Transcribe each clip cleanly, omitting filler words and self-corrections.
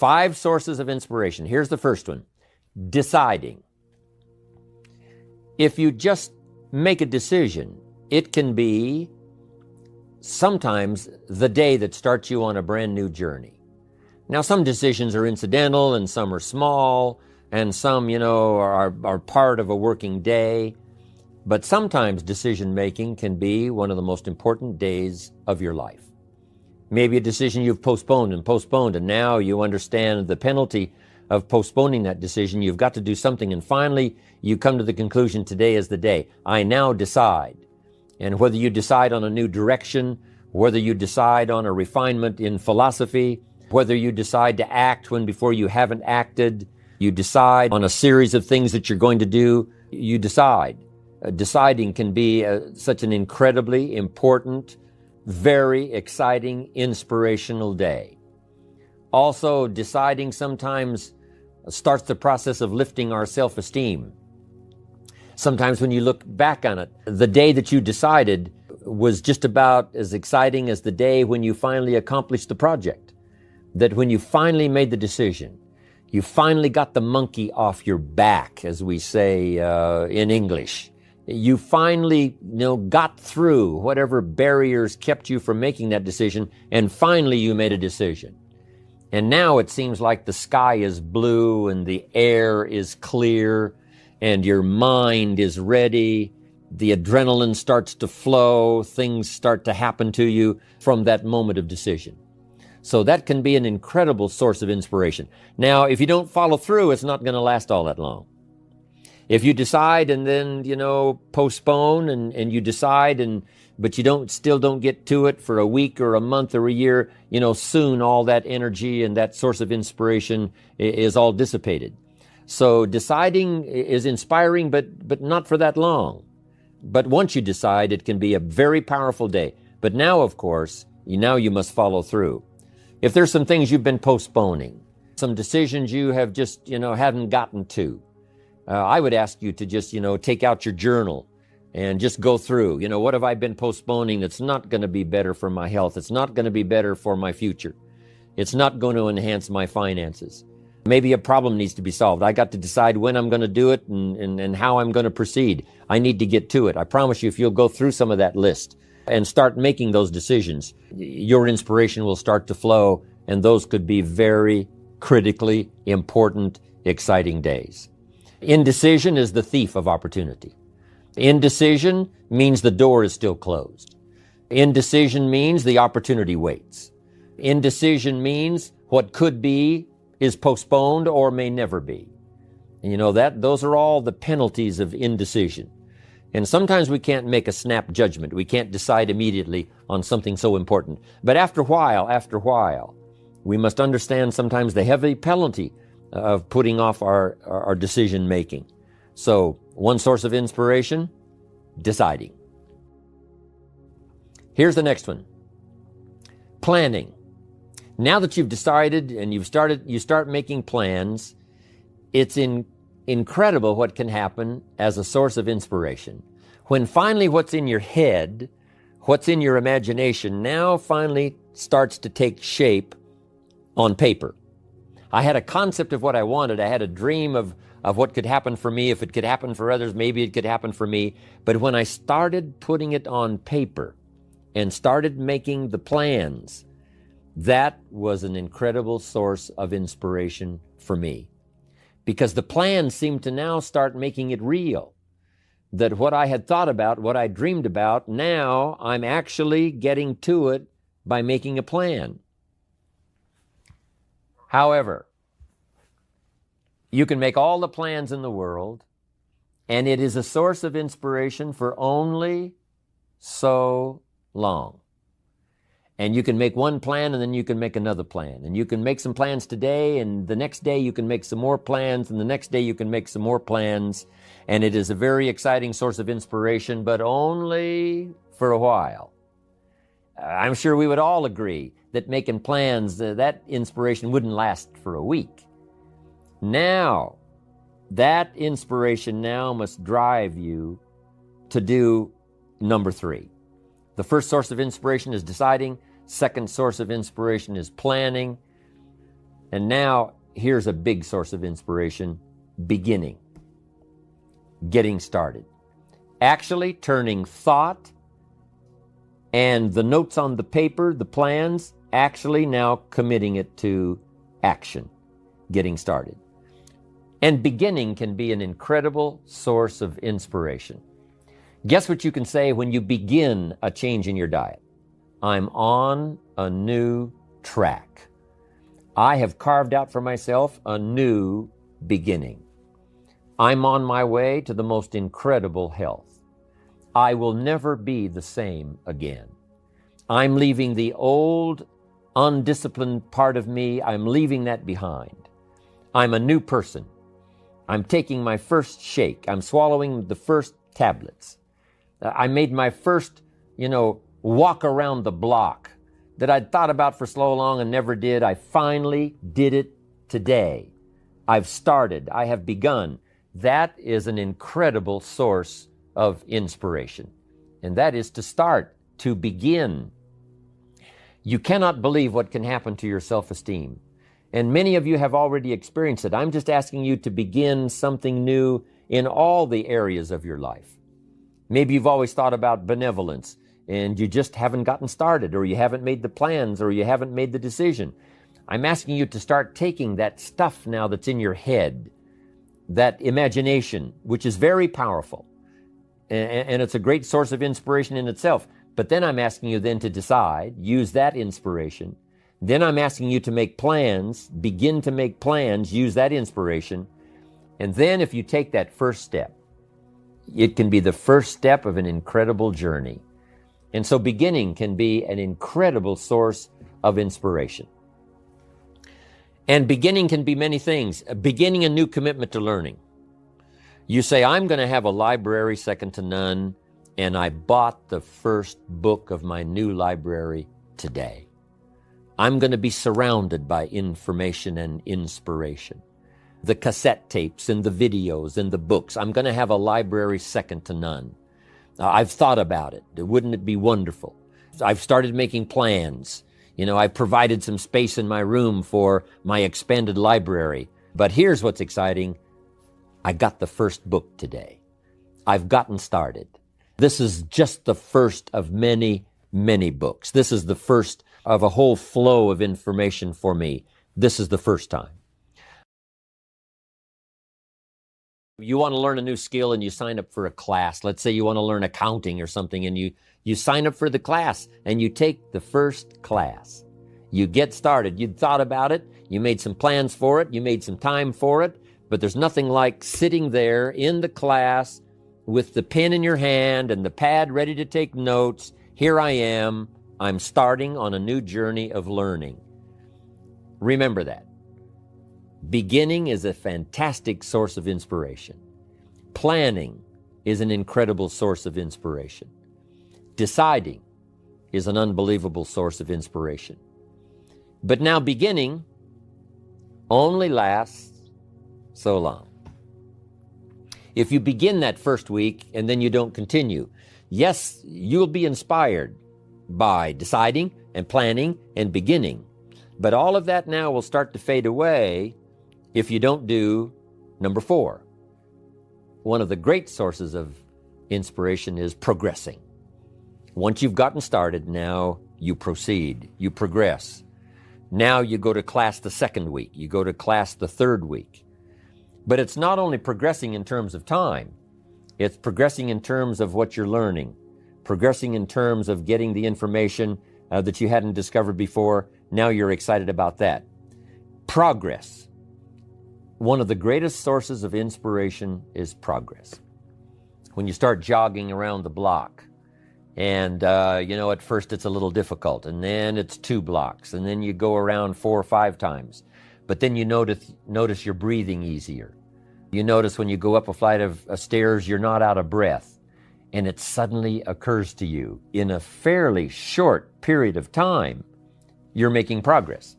5 sources of inspiration. Here's the first one. Deciding. If you just make a decision, it can be sometimes the day that starts you on a brand new journey. Now, some decisions are incidental and some are small and some, are part of a working day. But sometimes decision making can be one of the most important days of your life. Maybe a decision you've postponed, and now you understand the penalty of postponing that decision. You've got to do something, and finally you come to the conclusion, today is the day. I now decide. And whether you decide on a new direction, whether you decide on a refinement in philosophy, whether you decide to act when before you haven't acted, you decide on a series of things that you're going to do, you decide. Deciding can be such an incredibly important, very exciting, inspirational day. Also, deciding sometimes starts the process of lifting our self-esteem. Sometimes when you look back on it, the day that you decided was just about as exciting as the day when you finally accomplished the project. That when you finally made the decision, you finally got the monkey off your back, as we say in English. You finally, got through whatever barriers kept you from making that decision, and finally you made a decision. And now it seems like the sky is blue and the air is clear and your mind is ready. The adrenaline starts to flow. Things start to happen to you from that moment of decision. So that can be an incredible source of inspiration. Now, if you don't follow through, it's not going to last all that long. If you decide and then, postpone and you decide but you still don't get to it for a week or a month or a year, soon all that energy and that source of inspiration is all dissipated. So deciding is inspiring, but not for that long. But once you decide, it can be a very powerful day. But now, of course, you must follow through. If there's some things you've been postponing, some decisions you have just, haven't gotten to, I would ask you to just, take out your journal and just go through, what have I been postponing that's not going to be better for my health? It's not going to be better for my future. It's not going to enhance my finances. Maybe a problem needs to be solved. I got to decide when I'm going to do it and how I'm going to proceed. I need to get to it. I promise you, if you'll go through some of that list and start making those decisions, your inspiration will start to flow, and those could be very critically important, exciting days. Indecision is the thief of opportunity. Indecision means the door is still closed. Indecision means the opportunity waits. Indecision means what could be is postponed or may never be. And those are all the penalties of indecision. And sometimes we can't make a snap judgment. We can't decide immediately on something so important. But after a while, we must understand sometimes the heavy penalty of putting off our decision making. So one source of inspiration, deciding. Here's the next one. Planning. Now that you've decided and you start making plans, it's incredible what can happen as a source of inspiration. When finally what's in your head, what's in your imagination now finally starts to take shape on paper. I had a concept of what I wanted. I had a dream of what could happen for me. If it could happen for others, maybe it could happen for me. But when I started putting it on paper and started making the plans, that was an incredible source of inspiration for me. Because the plans seemed to now start making it real. That what I had thought about, what I dreamed about, now I'm actually getting to it by making a plan. However, you can make all the plans in the world, and it is a source of inspiration for only so long. And you can make one plan, and then you can make another plan. And you can make some plans today, and the next day you can make some more plans, and the next day you can make some more plans. And it is a very exciting source of inspiration, but only for a while. I'm sure we would all agree that making plans, that inspiration wouldn't last for a week. Now, that inspiration now must drive you to do number 3. The first source of inspiration is deciding. Second source of inspiration is planning. And now here's a big source of inspiration: beginning, getting started, actually turning thought and the notes on the paper, the plans, actually now committing it to action, getting started. And beginning can be an incredible source of inspiration. Guess what you can say when you begin a change in your diet? I'm on a new track. I have carved out for myself a new beginning. I'm on my way to the most incredible health. I will never be the same again. I'm leaving the old, undisciplined part of me. I'm leaving that behind. I'm a new person. I'm taking my first shake. I'm swallowing the first tablets. I made my first, walk around the block that I'd thought about for so long and never did. I finally did it today. I've started. I have begun. That is an incredible source of inspiration. And that is to start, to begin. You cannot believe what can happen to your self-esteem. And many of you have already experienced it. I'm just asking you to begin something new in all the areas of your life. Maybe you've always thought about benevolence and you just haven't gotten started, or you haven't made the plans, or you haven't made the decision. I'm asking you to start taking that stuff now that's in your head, that imagination, which is very powerful, and it's a great source of inspiration in itself. But then I'm asking you then to decide, use that inspiration. Then I'm asking you to make plans, begin to make plans, use that inspiration. And then if you take that first step, it can be the first step of an incredible journey. And so beginning can be an incredible source of inspiration. And beginning can be many things. Beginning a new commitment to learning. You say, I'm going to have a library second to none, and I bought the first book of my new library today. I'm going to be surrounded by information and inspiration. The cassette tapes and the videos and the books. I'm going to have a library second to none. I've thought about it. Wouldn't it be wonderful? I've started making plans. I've provided some space in my room for my expanded library. But here's what's exciting. I got the first book today. I've gotten started. This is just the first of many, many books. This is the first of a whole flow of information for me. This is the first time. You want to learn a new skill and you sign up for a class. Let's say you want to learn accounting or something, and you sign up for the class and you take the first class. You get started. You'd thought about it. You made some plans for it. You made some time for it. But there's nothing like sitting there in the class with the pen in your hand and the pad ready to take notes. Here I am. I'm starting on a new journey of learning. Remember that. Beginning is a fantastic source of inspiration. Planning is an incredible source of inspiration. Deciding is an unbelievable source of inspiration. But now beginning only lasts so long. If you begin that first week and then you don't continue, yes, you'll be inspired by deciding and planning and beginning. But all of that now will start to fade away if you don't do number 4. One of the great sources of inspiration is progressing. Once you've gotten started, now you proceed, you progress. Now you go to class the second week, you go to class the third week. But it's not only progressing in terms of time, it's progressing in terms of what you're learning, progressing in terms of getting the information that you hadn't discovered before. Now you're excited about that. Progress. One of the greatest sources of inspiration is progress. When you start jogging around the block, and at first it's a little difficult, and then it's 2 blocks, and then you go around 4 or 5 times. But then you notice you're breathing easier. You notice when you go up a flight of stairs, you're not out of breath. And it suddenly occurs to you, in a fairly short period of time, you're making progress.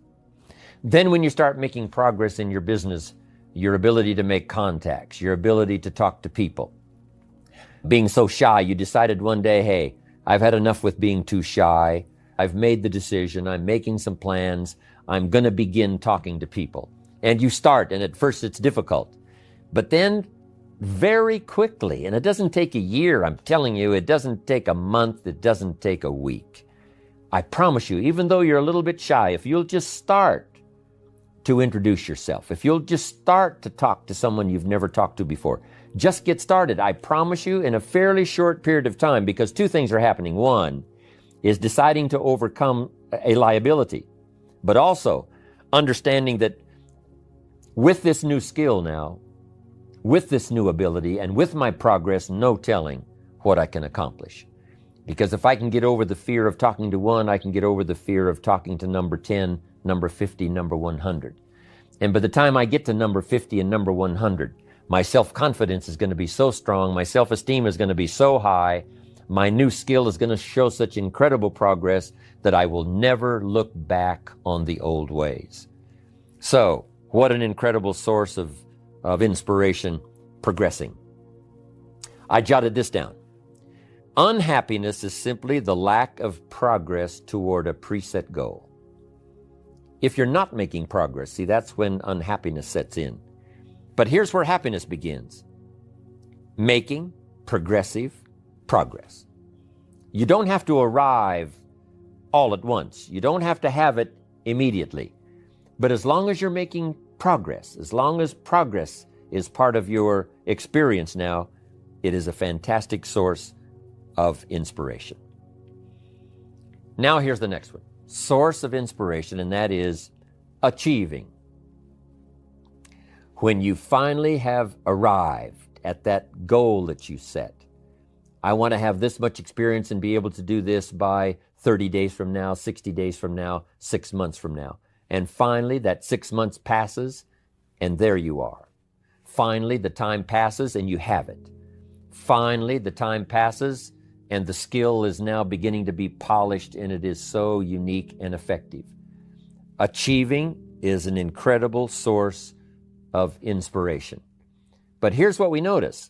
Then when you start making progress in your business, your ability to make contacts, your ability to talk to people. Being so shy, you decided one day, hey, I've had enough with being too shy. I've made the decision. I'm making some plans. I'm going to begin talking to people. And you start, and at first it's difficult. But then very quickly, and it doesn't take a year, I'm telling you, it doesn't take a month, it doesn't take a week. I promise you, even though you're a little bit shy, if you'll just start to introduce yourself, if you'll just start to talk to someone you've never talked to before, just get started. I promise you, in a fairly short period of time, because two things are happening. One is deciding to overcome a liability, but also understanding that with this new skill now, with this new ability, and with my progress, no telling what I can accomplish. Because if I can get over the fear of talking to one, I can get over the fear of talking to number 10, number 50, number 100. And by the time I get to number 50 and number 100, my self-confidence is going to be so strong, my self-esteem is going to be so high, my new skill is going to show such incredible progress that I will never look back on the old ways. So, what an incredible source of inspiration, progressing. I jotted this down. Unhappiness is simply the lack of progress toward a preset goal. If you're not making progress, see, that's when unhappiness sets in. But here's where happiness begins. Making progressive progress. You don't have to arrive all at once. You don't have to have it immediately. But as long as you're making progress, as long as progress is part of your experience now, it is a fantastic source of inspiration. Now here's the next one. Source of inspiration, and that is achieving. When you finally have arrived at that goal that you set, I want to have this much experience and be able to do this by 30 days from now, 60 days from now, 6 months from now. And finally, that 6 months passes, and there you are. Finally, the time passes, and you have it. Finally, the time passes, and the skill is now beginning to be polished, and it is so unique and effective. Achieving is an incredible source of inspiration. But here's what we notice.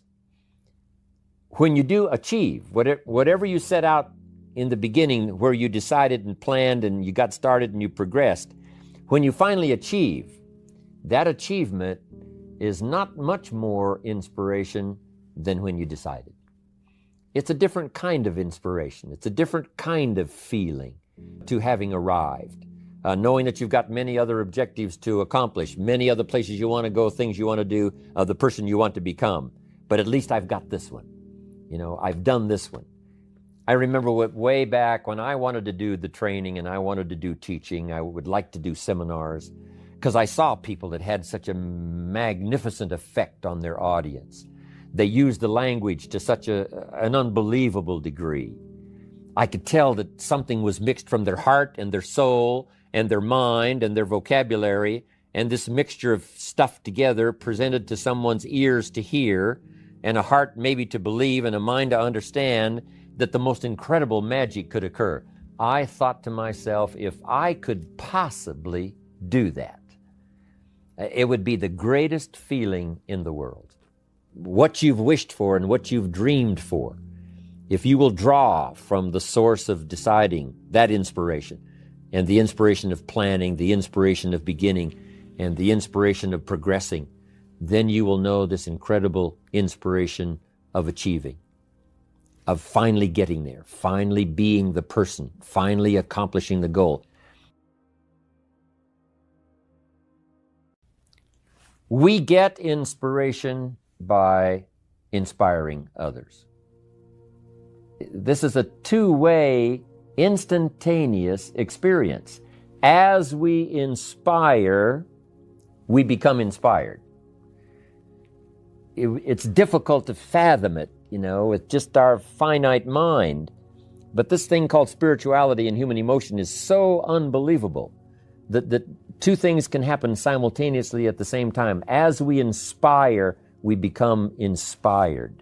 When you do achieve, whatever you set out in the beginning, where you decided and planned and you got started and you progressed, when you finally achieve, that achievement is not much more inspiration than when you decided. It's a different kind of inspiration. It's a different kind of feeling to having arrived. Knowing that you've got many other objectives to accomplish, many other places you want to go, things you want to do, the person you want to become. But at least I've got this one. You know, I've done this one. I remember way back when I wanted to do the training and I wanted to do teaching, I would like to do seminars, because I saw people that had such a magnificent effect on their audience. They used the language to such an unbelievable degree. I could tell that something was mixed from their heart and their soul and their mind and their vocabulary, and this mixture of stuff together presented to someone's ears to hear and a heart maybe to believe and a mind to understand, that the most incredible magic could occur. I thought to myself, if I could possibly do that, it would be the greatest feeling in the world. What you've wished for and what you've dreamed for, if you will draw from the source of deciding, that inspiration, and the inspiration of planning, the inspiration of beginning, and the inspiration of progressing, then you will know this incredible inspiration of achieving, of finally getting there, finally being the person, finally accomplishing the goal. We get inspiration by inspiring others. This is a two-way, instantaneous experience. As we inspire, we become inspired. It's difficult to fathom it, you know, with just our finite mind. But this thing called spirituality and human emotion is so unbelievable that two things can happen simultaneously at the same time. As we inspire, we become inspired.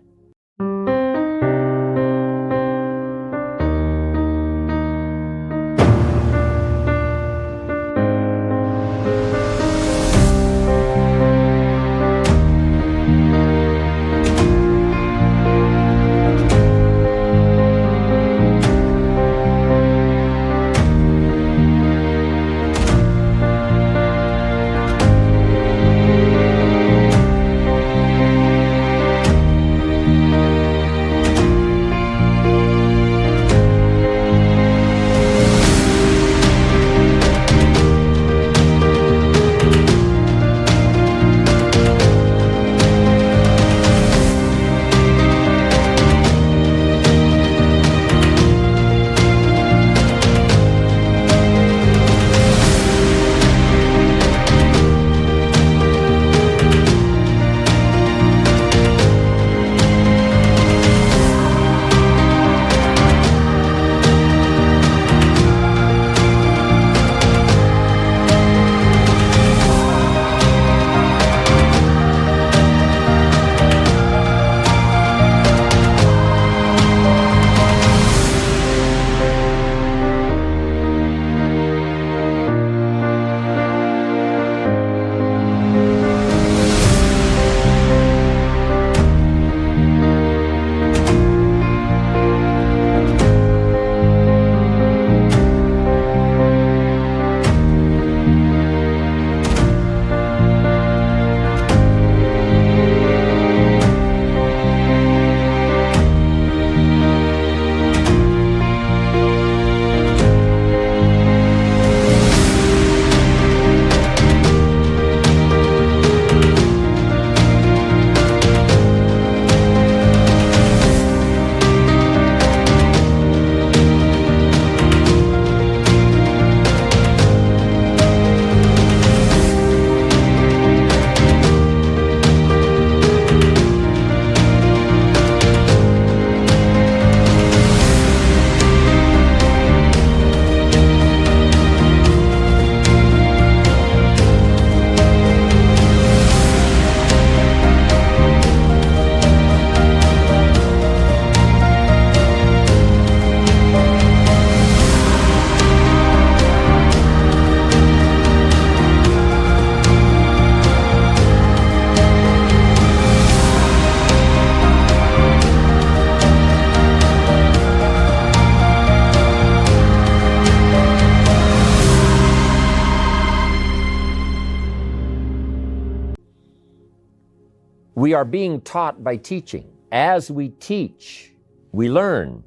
We are being taught by teaching. As we teach, we learn.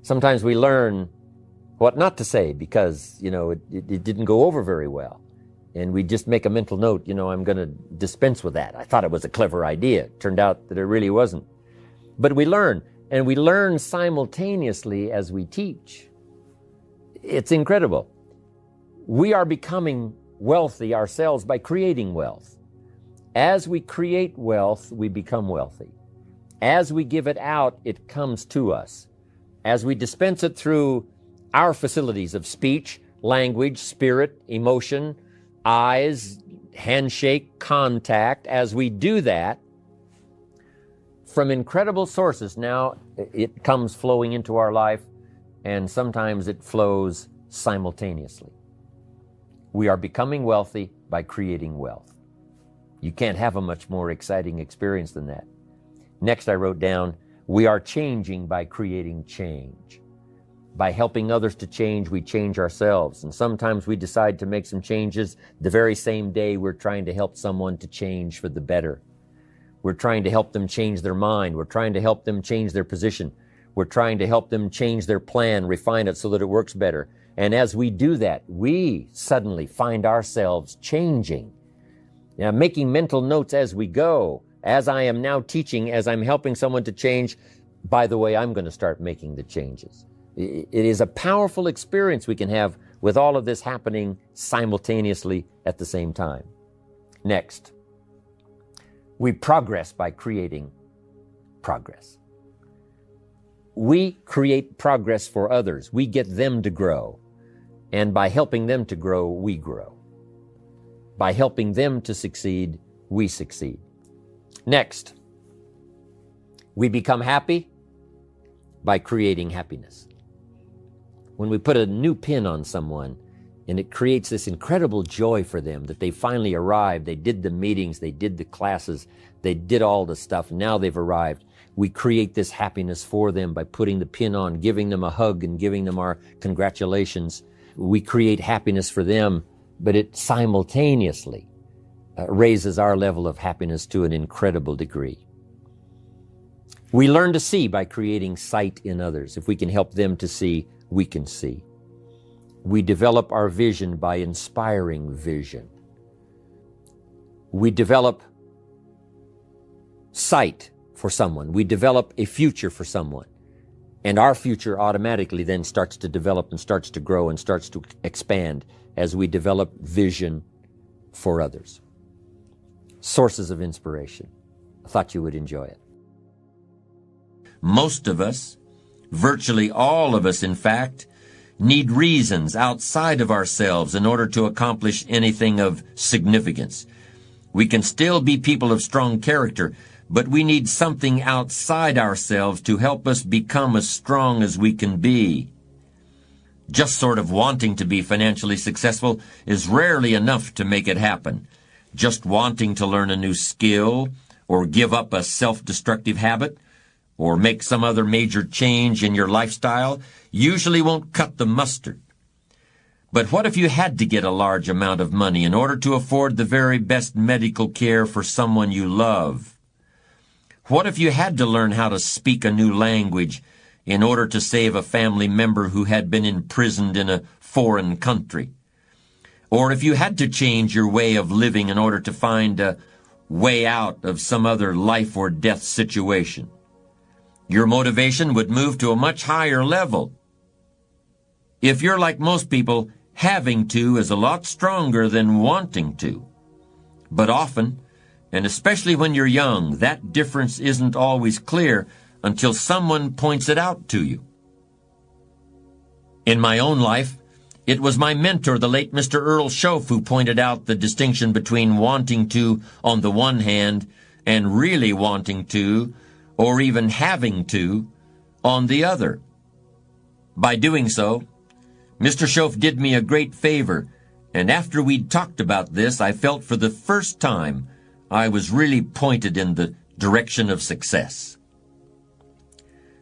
Sometimes we learn what not to say because, it didn't go over very well. And we just make a mental note, I'm going to dispense with that. I thought it was a clever idea. It turned out that it really wasn't. But we learn, and we learn simultaneously as we teach. It's incredible. We are becoming wealthy ourselves by creating wealth. As we create wealth, we become wealthy. As we give it out, it comes to us. As we dispense it through our facilities of speech, language, spirit, emotion, eyes, handshake, contact, as we do that, from incredible sources, now it comes flowing into our life, and sometimes it flows simultaneously. We are becoming wealthy by creating wealth. You can't have a much more exciting experience than that. Next, I wrote down, we are changing by creating change. By helping others to change, we change ourselves. And sometimes we decide to make some changes the very same day we're trying to help someone to change for the better. We're trying to help them change their mind. We're trying to help them change their position. We're trying to help them change their plan, refine it so that it works better. And as we do that, we suddenly find ourselves changing. Now, making mental notes as we go. As I am now teaching, as I'm helping someone to change, by the way, I'm going to start making the changes. It is a powerful experience we can have with all of this happening simultaneously at the same time. Next, we progress by creating progress. We create progress for others. We get them to grow. And by helping them to grow, we grow. By helping them to succeed, we succeed. Next, we become happy by creating happiness. When we put a new pin on someone and it creates this incredible joy for them that they finally arrived, they did the meetings, they did the classes, they did all the stuff, now they've arrived. We create this happiness for them by putting the pin on, giving them a hug and giving them our congratulations. We create happiness for them, but it simultaneously raises our level of happiness to an incredible degree. We learn to see by creating sight in others. If we can help them to see, we can see. We develop our vision by inspiring vision. We develop sight for someone. We develop a future for someone. And our future automatically then starts to develop and starts to grow and starts to expand as we develop vision for others. Sources of inspiration. I thought you would enjoy it. Most of us, virtually all of us in fact, need reasons outside of ourselves in order to accomplish anything of significance. We can still be people of strong character, but we need something outside ourselves to help us become as strong as we can be. Just sort of wanting to be financially successful is rarely enough to make it happen. Just wanting to learn a new skill, or give up a self-destructive habit, or make some other major change in your lifestyle usually won't cut the mustard. But what if you had to get a large amount of money in order to afford the very best medical care for someone you love? What if you had to learn how to speak a new language in order to save a family member who had been imprisoned in a foreign country? Or if you had to change your way of living in order to find a way out of some other life or death situation? Your motivation would move to a much higher level. If you're like most people, having to is a lot stronger than wanting to. But often, and especially when you're young, that difference isn't always clear until someone points it out to you. In my own life, it was my mentor, the late Mr. Earl Schoaf, who pointed out the distinction between wanting to on the one hand and really wanting to, or even having to, on the other. By doing so, Mr. Schoaf did me a great favor, and after we'd talked about this, I felt for the first time I was really pointed in the direction of success.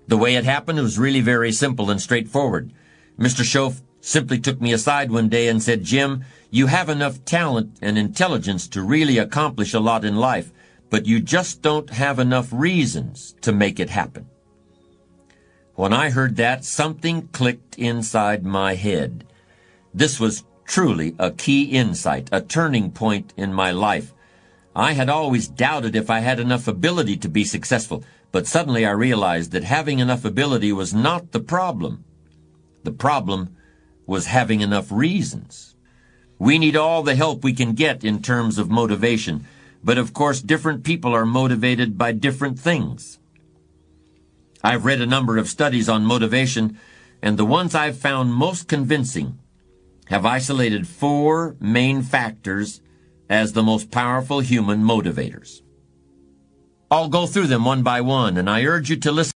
The way it happened was really very simple and straightforward. Mr. Schoaf simply took me aside one day and said, "Jim, you have enough talent and intelligence to really accomplish a lot in life, but you just don't have enough reasons to make it happen. When I heard that, something clicked inside my head. This was truly a key insight, a turning point in my life. I had always doubted if I had enough ability to be successful, but suddenly I realized that having enough ability was not the problem. The problem was having enough reasons. We need all the help we can get in terms of motivation, but of course different people are motivated by different things. I've read a number of studies on motivation, and the ones I've found most convincing have isolated 4 main factors as the most powerful human motivators. I'll go through them one by one, and I urge you to listen.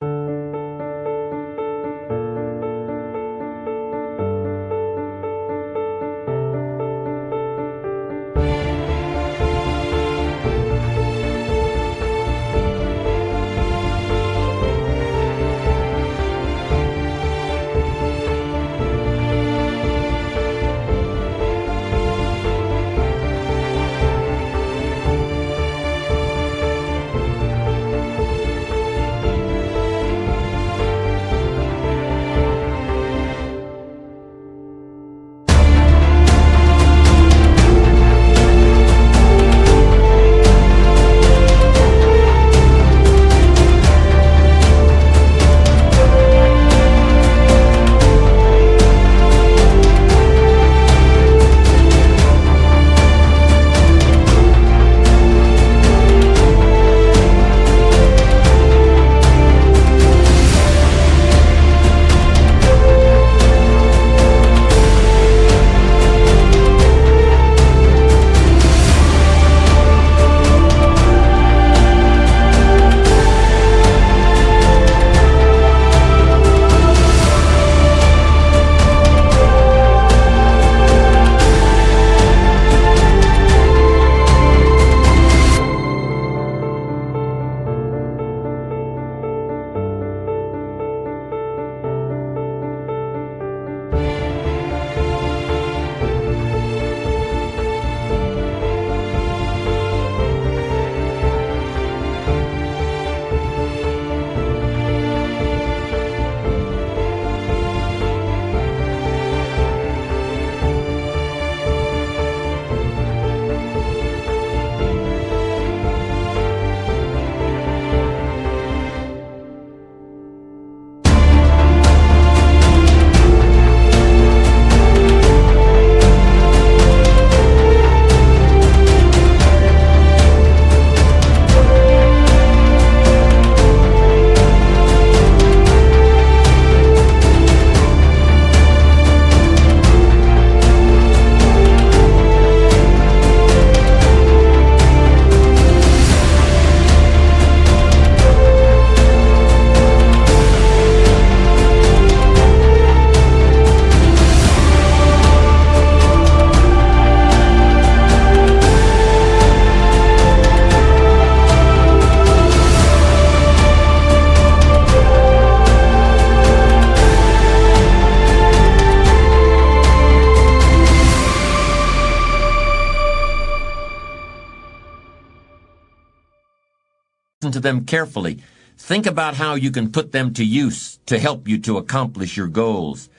To them carefully. Think about how you can put them to use to help you to accomplish your goals.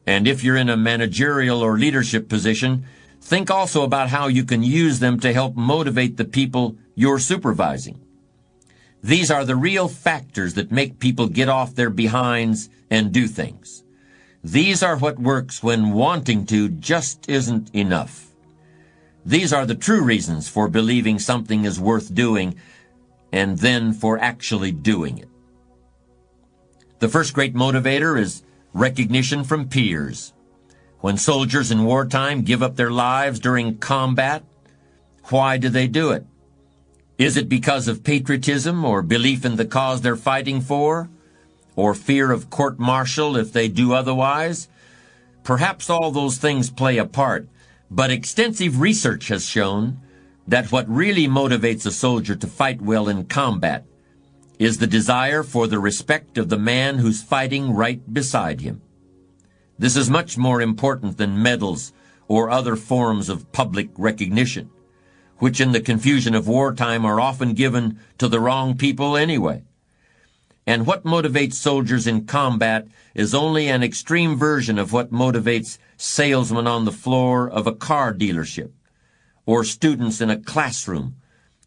And if you're in a managerial or leadership position, think also about how you can use them to help motivate the people you're supervising. These are the real factors that make people get off their behinds and do things. These are what works when wanting to just isn't enough. These are the true reasons for believing something is worth doing and then for actually doing it. The first great motivator is recognition from peers. When soldiers in wartime give up their lives during combat, why do they do it? Is it because of patriotism or belief in the cause they're fighting for? Or fear of court-martial if they do otherwise? Perhaps all those things play a part, but extensive research has shown that what really motivates a soldier to fight well in combat is the desire for the respect of the man who's fighting right beside him. This is much more important than medals or other forms of public recognition. which in the confusion of wartime are often given to the wrong people anyway. And what motivates soldiers in combat is only an extreme version of what motivates salesmen on the floor of a car dealership, or students in a classroom,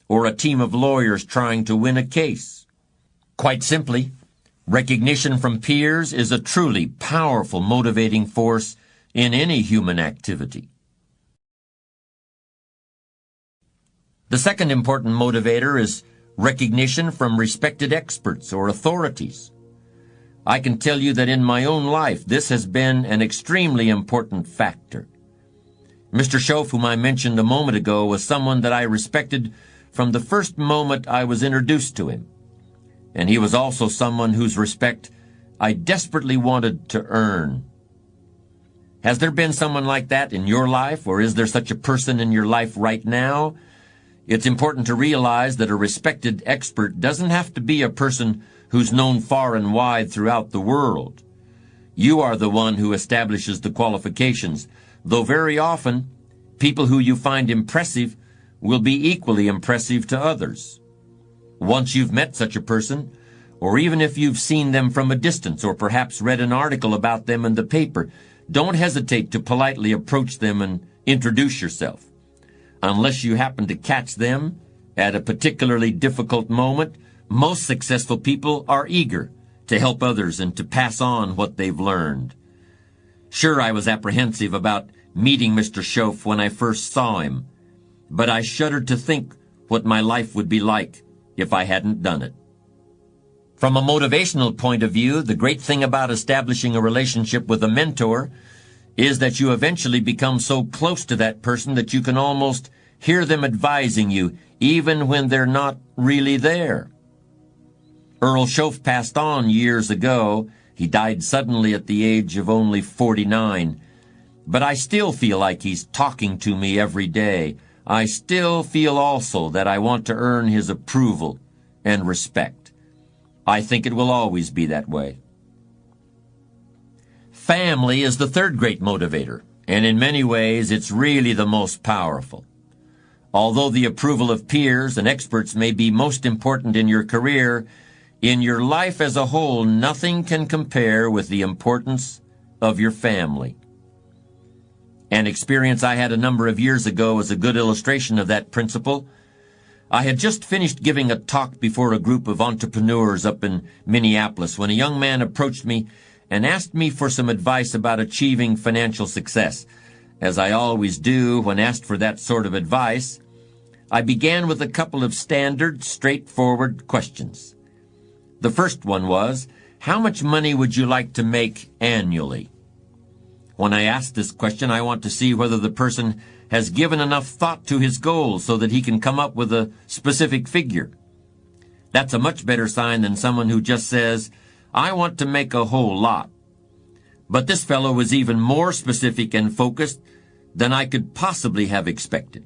or a team of lawyers trying to win a case. Quite simply, recognition from peers is a truly powerful motivating force in any human activity. The second important motivator is recognition from respected experts or authorities. I can tell you that in my own life, this has been an extremely important factor. Mr. Schoaf, whom I mentioned a moment ago, was someone that I respected from the first moment I was introduced to him. And he was also someone whose respect I desperately wanted to earn. Has there been someone like that in your life, or is there such a person in your life right now? It's important to realize that a respected expert doesn't have to be a person who's known far and wide throughout the world. You are the one who establishes the qualifications, though very often people who you find impressive will be equally impressive to others. Once you've met such a person, or even if you've seen them from a distance or perhaps read an article about them in the paper, don't hesitate to politely approach them and introduce yourself. Unless you happen to catch them at a particularly difficult moment, most successful people are eager to help others and to pass on what they've learned. Sure, I was apprehensive about meeting Mr. Schoaf when I first saw him, but I shuddered to think what my life would be like if I hadn't done it. From a motivational point of view, the great thing about establishing a relationship with a mentor is that you eventually become so close to that person that you can almost hear them advising you, even when they're not really there. Earl Schoaf passed on years ago. He died suddenly at the age of only 49. But I still feel like he's talking to me every day. I still feel also that I want to earn his approval and respect. I think it will always be that way. Family is the third great motivator, and in many ways it's really the most powerful. Although the approval of peers and experts may be most important in your career, in your life as a whole, nothing can compare with the importance of your family. An experience I had a number of years ago is a good illustration of that principle. I had just finished giving a talk before a group of entrepreneurs up in Minneapolis when a young man approached me and asked me for some advice about achieving financial success. As I always do when asked for that sort of advice, I began with a couple of standard, straightforward questions. The first one was, how much money would you like to make annually? When I ask this question, I want to see whether the person has given enough thought to his goals so that he can come up with a specific figure. That's a much better sign than someone who just says, I want to make a whole lot. But this fellow was even more specific and focused than I could possibly have expected.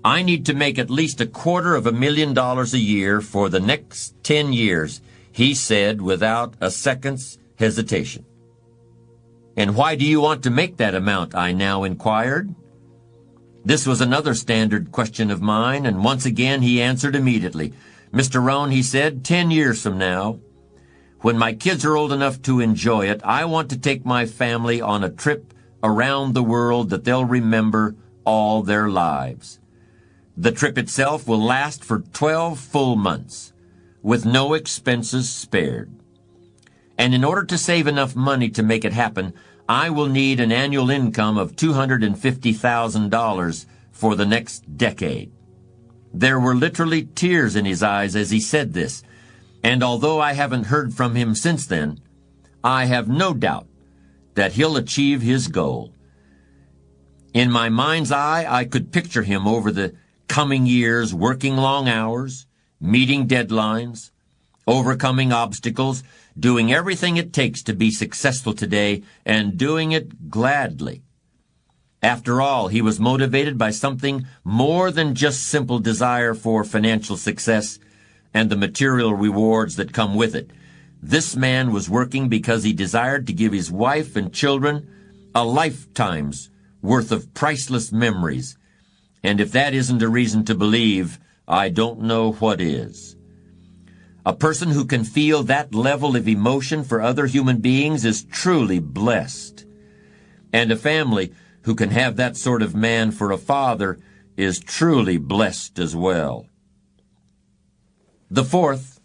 I need to make at least $250,000 a year for the next 10 years, he said without a second's hesitation. And why do you want to make that amount? I now inquired. This was another standard question of mine, and once again he answered immediately. Mr. Rohn, he said, 10 years from now, when my kids are old enough to enjoy it, I want to take my family on a trip around the world that they'll remember all their lives. The trip itself will last for 12 full months, with no expenses spared. And in order to save enough money to make it happen, I will need an annual income of $250,000 for the next decade. There were literally tears in his eyes as he said this, and although I haven't heard from him since then, I have no doubt that he'll achieve his goal. In my mind's eye, I could picture him over the coming years working long hours, meeting deadlines, overcoming obstacles, doing everything it takes to be successful today, and doing it gladly. After all, he was motivated by something more than just simple desire for financial success and the material rewards that come with it. This man was working because he desired to give his wife and children a lifetime's worth of priceless memories, And if that isn't a reason to believe, I don't know what is. A person who can feel that level of emotion for other human beings is truly blessed. And a family who can have that sort of man for a father is truly blessed as well. The fourth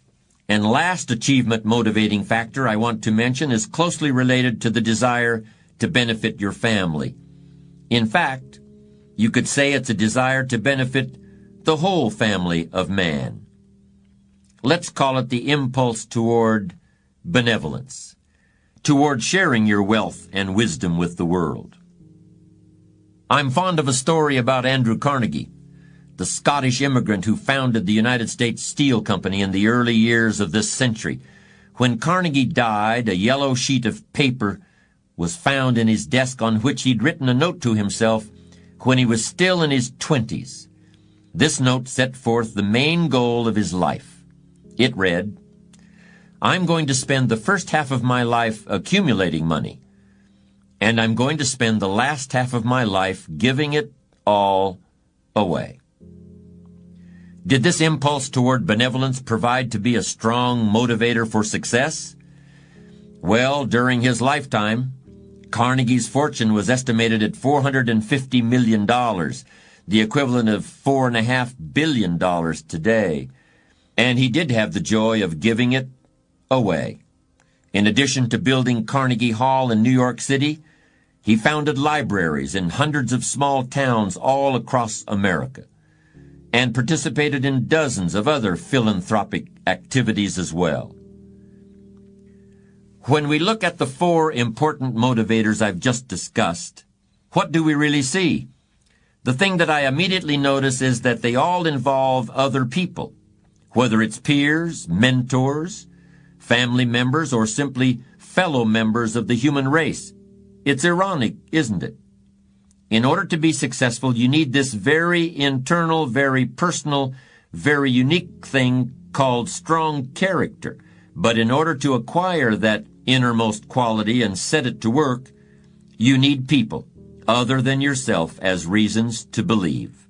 and last achievement motivating factor I want to mention is closely related to the desire to benefit your family. In fact, you could say it's a desire to benefit the whole family of man. Let's call it the impulse toward benevolence, toward sharing your wealth and wisdom with the world. I'm fond of a story about Andrew Carnegie, the Scottish immigrant who founded the United States Steel Company in the early years of this century. When Carnegie died, a yellow sheet of paper was found in his desk on which he'd written a note to himself when he was still in his 20s. This note set forth the main goal of his life. It read, "I'm going to spend the first half of my life accumulating money, and I'm going to spend the last half of my life giving it all away." Did this impulse toward benevolence provide to be a strong motivator for success? Well, during his lifetime, Carnegie's fortune was estimated at $450 million, the equivalent of $4.5 billion today. And he did have the joy of giving it away. In addition to building Carnegie Hall in New York City, he founded libraries in hundreds of small towns all across America, and participated in dozens of other philanthropic activities as well. When we look at the four important motivators I've just discussed, what do we really see? The thing that I immediately notice is that they all involve other people, whether it's peers, mentors, family members, or simply fellow members of the human race. It's ironic, isn't it? In order to be successful, you need this very internal, very personal, very unique thing called strong character. But in order to acquire that innermost quality and set it to work, you need people other than yourself as reasons to believe.